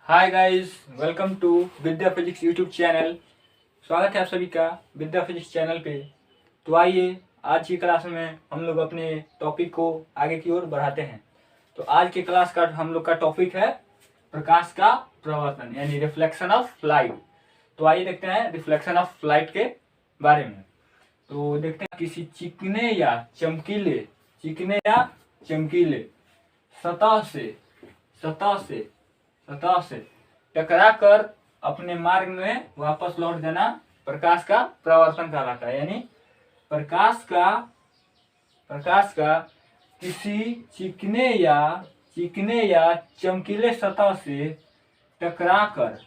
Hi guys, welcome to Vidya physics YouTube channel. स्वागत है आप सभी का विद्या फिजिक्स चैनल पे। तो आइए आज की क्लास में हम लोग अपने टॉपिक को आगे की ओर बढ़ाते हैं। तो आज की क्लास का हम लोग का टॉपिक है प्रकाश का प्रवर्तन यानी रिफ्लेक्शन ऑफ लाइट। तो आइए देखते हैं रिफ्लेक्शन ऑफ लाइट के बारे में। तो देखते हैं किसी चिकने या चमकीले सतह से सतह से सतह से टकरा कर अपने मार्ग में वापस लौट जाना प्रकाश का प्रवर्तन कहलाता है। यानी प्रकाश का किसी चिकने या चमकीले सतह से टकरा कर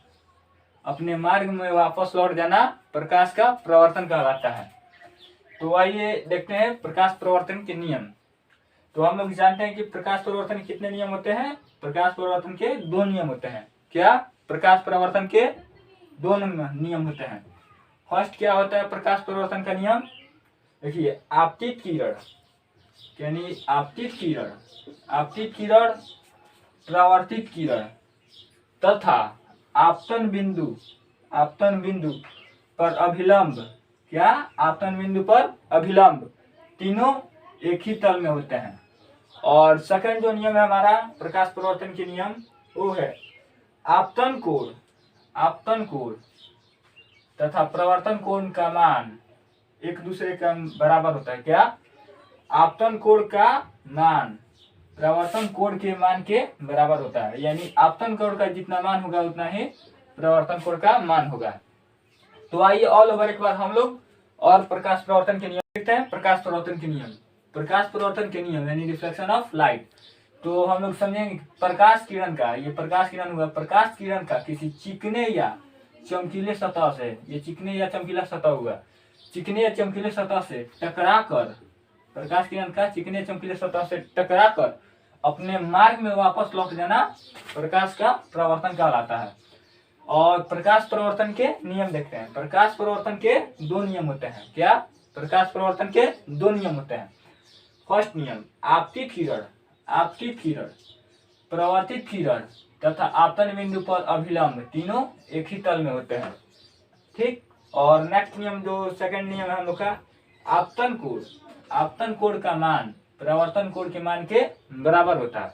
अपने मार्ग में वापस लौट जाना प्रकाश का प्रवर्तन कहलाता है। तो आइए देखते हैं प्रकाश प्रवर्तन के नियम। तो हम लोग जानते हैं कि प्रकाश परिवर्तन के कितने नियम होते हैं। प्रकाश परिवर्तन के दो नियम होते हैं। क्या? प्रकाश परिवर्तन के दो नियम होते हैं। फर्स्ट क्या होता है प्रकाश परिवर्तन का नियम? देखिए, आपतित किरण यानी आपतित किरण, परावर्तित किरण तथा आपतन बिंदु पर अभिलंब। क्या? आपतन बिंदु पर अभिलंब तीनों एक ही तल में होते हैं। और सेकंड जो नियम है हमारा प्रकाश परिवर्तन के नियम, वो है आपतन कोण तथा प्रवर्तन कोण का मान एक दूसरे का बराबर होता है। क्या? आपतन कोण का मान प्रवर्तन कोण के मान के बराबर होता है। यानी आपतन कोण का जितना मान होगा उतना ही प्रवर्तन कोण का मान होगा। तो आइए ऑल ओवर एक बार हम लोग और प्रकाश परिवर्तन के नियम देखते हैं। प्रकाश परिवर्तन के नियम यानी रिफ्लेक्शन ऑफ लाइट। तो हम लोग समझेंगे प्रकाश किरण का, ये प्रकाश किरण हुआ, प्रकाश किरण का किसी चिकने या चमकीले सतह से, ये चिकने या चमकीला सतह हुआ, चिकने या चमकीले सतह से टकरा कर, प्रकाश किरण का चिकने चमकीले सतह से टकरा कर अपने मार्ग में वापस लौट जाना प्रकाश का प्रवर्तन कहलाता है। और प्रकाश परिवर्तन के नियम देखते हैं। प्रकाश परिवर्तन के दो नियम होते हैं। क्या? प्रकाश परिवर्तन के दो नियम होते हैं। फर्स्ट नियम, आपतित किरण, परावर्तित किरण तथा आपतन बिंदु पर अभिलंब तीनों एक ही तल में होते हैं। ठीक। और नेक्स्ट नियम जो सेकंड नियम है हम लोग का, आपतन कोण का मान परावर्तन कोण के मान के बराबर होता है।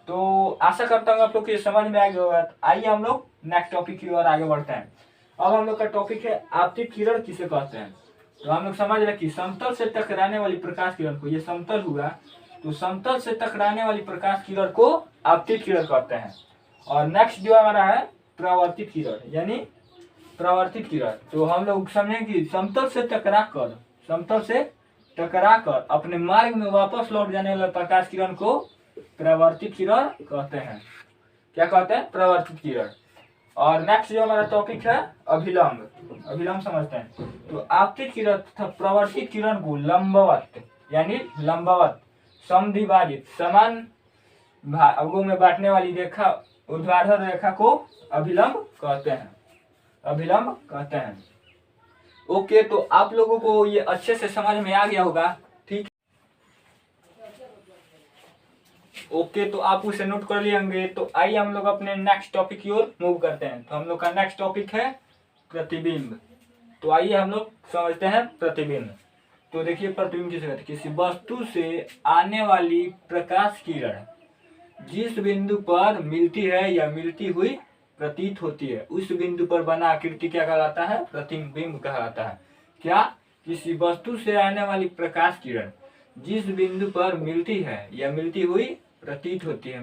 तो आशा करता हूँ आप लोग को ये समझ में आ गया होगा। आइए हम लोग नेक्स्ट टॉपिक की ओर आगे बढ़ते हैं। अब हम लोग का टॉपिक है आपतित किरण किसे कहते हैं। तो हम लोग समझ रहे कि समतल से टकराने वाली प्रकाश किरण को, ये समतल हुआ, तो समतल से टकराने वाली प्रकाश किरण को आपतित किरण कहते हैं। और नेक्स्ट जो हमारा है परावर्तित किरण यानी परावर्तित किरण। तो हम लोग समझें कि समतल से टकरा कर अपने मार्ग में वापस लौट जाने वाले प्रकाश किरण को परावर्तित किरण कहते हैं। क्या कहते हैं? परावर्तित किरण। और नेक्स्ट जो हमारा टॉपिक है अभिलंब समझते हैं। तो आपतित किरण तथा प्रवर्तित किरण को लंबवत समद्विभाजित समान भागों में बांटने वाली रेखा, ऊर्ध्वाधर रेखा को अभिलंब कहते हैं। ओके, तो आप लोगों को ये अच्छे से समझ में आ गया होगा। ठीक। ओके, तो आप उसे नोट कर लिए होंगे। तो आइए हम लोग अपने नेक्स्ट टॉपिक की ओर मूव करते हैं। तो हम लोग का नेक्स्ट टॉपिक है प्रतिबिंब। तो आइए हम लोग समझते हैं प्रतिबिंब। तो देखिए, प्रतिबिंब किसे कहते हैं? किसी वस्तु से आने वाली प्रकाश किरण जिस बिंदु पर मिलती है या मिलती हुई प्रतीत होती है, उस बिंदु पर बना आकृति क्या कहलाता है? प्रतिबिंब कहलाता है। क्या? किसी वस्तु से आने वाली प्रकाश किरण जिस बिंदु पर मिलती है या मिलती हुई प्रतीत होती है,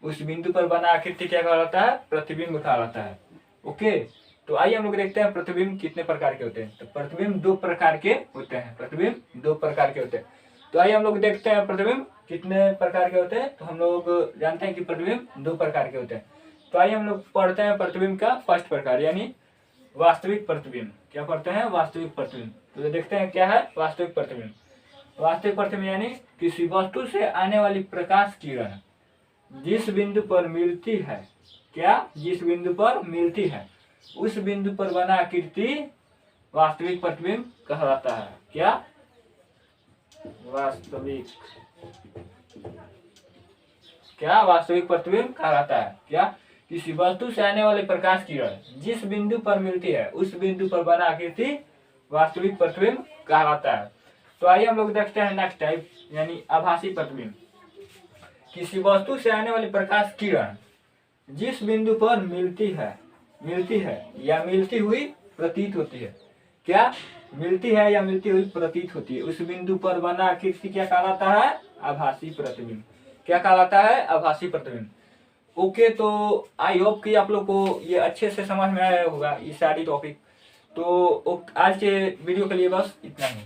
उस बिंदु पर बना आकृति क्या कहलाता है? प्रतिबिंब कहलाता है। ओके, तो आइए हम लोग देखते हैं प्रतिबिंब कितने प्रकार के होते हैं। तो प्रतिबिंब दो प्रकार के होते हैं। तो आइए हम लोग देखते हैं प्रतिबिंब कितने प्रकार के होते हैं। तो हम लोग जानते हैं कि प्रतिबिंब दो प्रकार के होते हैं। तो आइए हम लोग पढ़ते हैं प्रतिबिंब का फर्स्ट प्रकार यानी वास्तविक प्रतिबिंब। क्या पढ़ते हैं? वास्तविक प्रतिबिंब। तो देखते हैं क्या है वास्तविक प्रतिबिंब यानी किसी वस्तु से आने वाली प्रकाश किरण जिस बिंदु पर मिलती है, जिस बिंदु पर मिलती है, उस बिंदु पर बना आकृति वास्तविक प्रतिबिंब कहलाता है। क्या? वास्तविक क्या वास्तविक प्रतिबिंब कहलाता है। क्या, किसी वस्तु से आने वाले प्रकाश किरण जिस बिंदु पर मिलती है उस बिंदु पर बना आकृति वास्तविक प्रतिबिंब कहलाता है। तो आइए हम लोग देखते हैं नेक्स्ट टाइप यानी आभासी प्रतिबिंब। किसी वस्तु से आने वाली प्रकाश किरण जिस बिंदु पर मिलती है या मिलती हुई प्रतीत होती है। क्या, मिलती है या मिलती हुई प्रतीत होती है, उस बिंदु पर बना आकृति क्या कहलाता है, आभासी प्रतिबिंब। क्या कहलाता है, आभासी प्रतिबिंब। ओके, तो आई होप कि आप लोग को ये अच्छे से समझ में आया होगा ये सारी टॉपिक। तो आज के वीडियो के लिए बस इतना ही।